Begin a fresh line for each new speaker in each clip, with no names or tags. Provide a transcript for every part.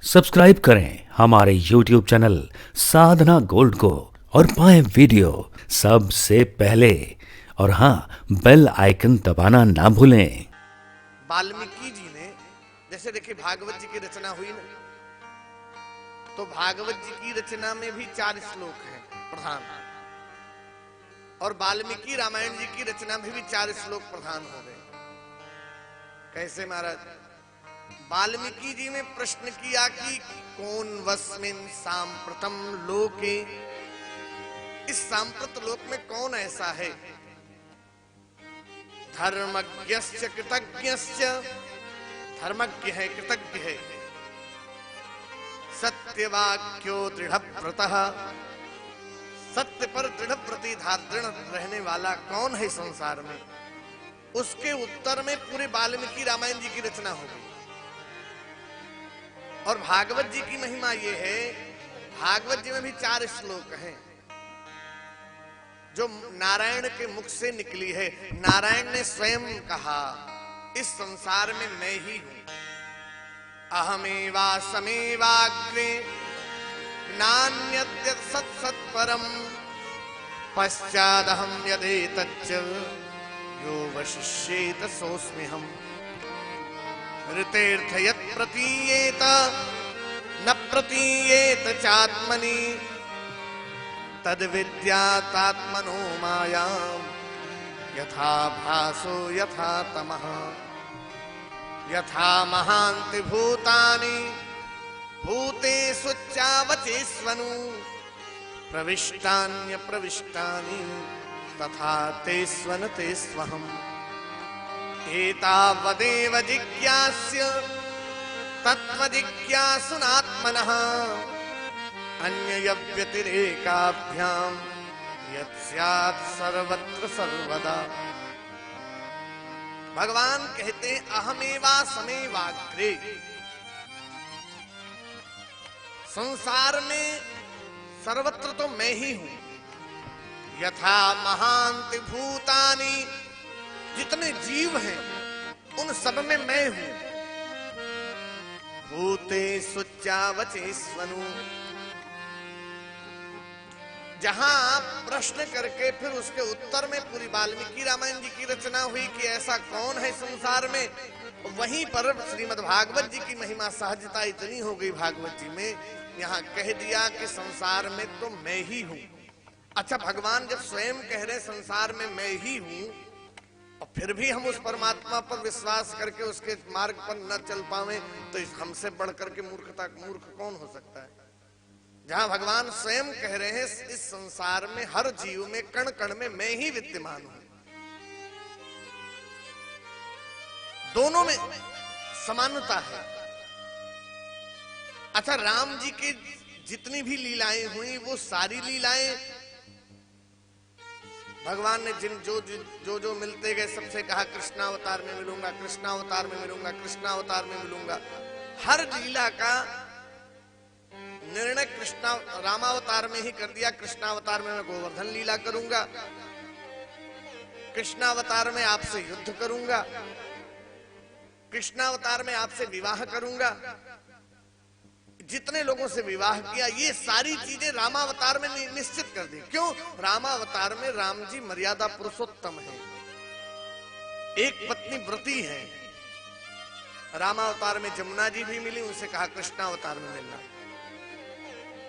Subscribe करें हमारे YouTube channel साधना gold को और पाएं वीडियो सबसे पहले। और हाँ, बेल आइकन दबाना ना भूलें।
वाल्मीकि जी ने, जैसे देखिए भागवत जी की रचना हुई ना, तो भागवत जी की रचना में भी 4 श्लोक हैं प्रधान, और वाल्मीकि रामायण जी की रचना में भी 4 श्लोक प्रधान हो गए। कैसे महाराज? वाल्मीकि जी ने प्रश्न किया कि कौन वस्मिन सांप्रतम लोके, इस सांप्रत लोक में कौन ऐसा है धर्मज्ञस्य कृतज्ञस्य, धर्मज्ञ है, कृतज्ञ है, सत्यवाक्यो दृढ़व्रतः, सत्य पर दृढ़ प्रतिधारण रहने वाला कौन है संसार में? उसके उत्तर में पूरे वाल्मीकि रामायण जी की रचना हो गई। और भागवत जी की महिमा ये है, भागवत जी में भी 4 श्लोक हैं जो नारायण के मुख से निकली है। नारायण ने स्वयं कहा, इस संसार में मैं ही हूं, अहमेवा समेवाग्रे नान्यद्य सत्सत्परम पश्चादहं यदेतच्च यो वशिष्येत सोऽस्म्यहम् ऋतेर्थ यत् प्रतीयेत न प्रतीयेत चात्मनि तद्विद्यातात्मनो मायां यथा भासो यथा तमः यथा महान्ति भूतानि भूतेषु चावचेष्वनु प्रविष्टान्य प्रविष्टानि तथा तेष्वन तेष्वहम् एतावदेव जिज्ञास्य तत्त्वजिज्ञासुनात्मनः अन्यव्यतिरेकाभ्यां यत् स्यात् सर्वत्र सर्वदा। भगवान कहते हैं अहमेवा समेवाग्रे, संसार में सर्वत्र तो मैं ही हूं। यथा महान्ति भूतानि, जितने जीव हैं उन सब में मैं हूं। भूतेषु चावचेष्वनु, जहां प्रश्न करके फिर उसके उत्तर में पूरी वाल्मीकि रामायण जी की रचना हुई कि ऐसा कौन है संसार में, वहीं पर श्रीमद् भागवत जी की महिमा सहजता इतनी हो गई भागवत जी में, यहां कह दिया कि संसार में तो मैं ही हूं। अच्छा, भगवान जब स्वयं कह रहे संसार में मैं ही हूं, और फिर भी हम उस परमात्मा पर विश्वास करके उसके मार्ग पर न चल पावे, तो हमसे बढ़कर के मूर्ख कौन हो सकता है? जहां भगवान स्वयं कह रहे हैं इस संसार में हर जीव में कण कण में मैं ही विद्यमान हूं, दोनों में समानता है। अच्छा, राम जी की जितनी भी लीलाएं हुई वो सारी लीलाएं भगवान ने जो मिलते गए सबसे कहा कृष्णावतार में मिलूंगा, कृष्णावतार में मिलूंगा, कृष्णावतार में मिलूंगा। हर लीला का निर्णय रामावतार में ही कर दिया। कृष्णावतार में मैं गोवर्धन लीला करूंगा, कृष्णावतार में आपसे युद्ध करूंगा, कृष्णावतार में आपसे विवाह करूंगा। जितने लोगों से विवाह किया, ये सारी चीजें रामावतार में निश्चित कर दी। क्यों? रामावतार में राम जी मर्यादा पुरुषोत्तम है, एक पत्नी व्रती है। रामावतार में जमुना जी भी मिली, उनसे कहा कृष्णावतार में मिलना।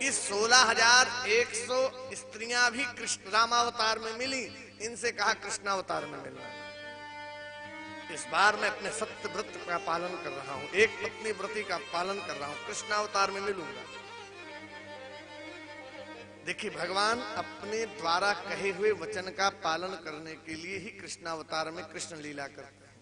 इस 16,100 स्त्रियां भी कृष्ण रामावतार में मिली, इनसे कहा कृष्णावतार में मिलना। इस बार मैं अपने सत्य व्रत का पालन कर रहा हूं, एक पत्नी व्रती का पालन कर रहा हूं, कृष्णावतार में मिलूंगा। देखिए, भगवान अपने द्वारा कहे हुए वचन का पालन करने के लिए ही कृष्णावतार में कृष्ण लीला करते हैं।